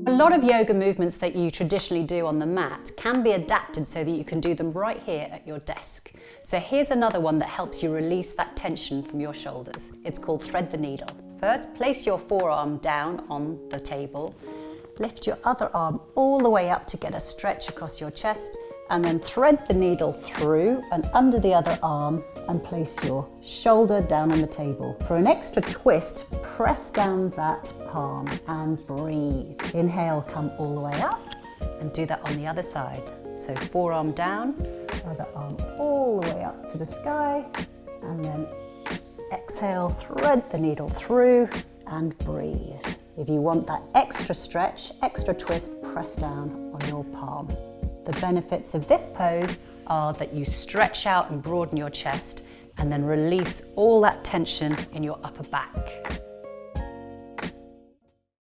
A lot of yoga movements that you traditionally do on the mat can be adapted so that you can do them right here at your desk. So here's another one that helps you release that tension from your shoulders. It's called thread the needle. First, place your forearm down on the table. Lift your other arm all the way up to get a stretch across your chest, and then thread the needle through and under the other arm and place your shoulder down on the table. For an extra twist, press down that palm and breathe. Inhale, come all the way up, and do that on the other side. So forearm down, other arm all the way up to the sky, and then exhale, thread the needle through and breathe. If you want that extra stretch, extra twist, press down on your palm. The benefits of this pose are that you stretch out and broaden your chest and then release all that tension in your upper back.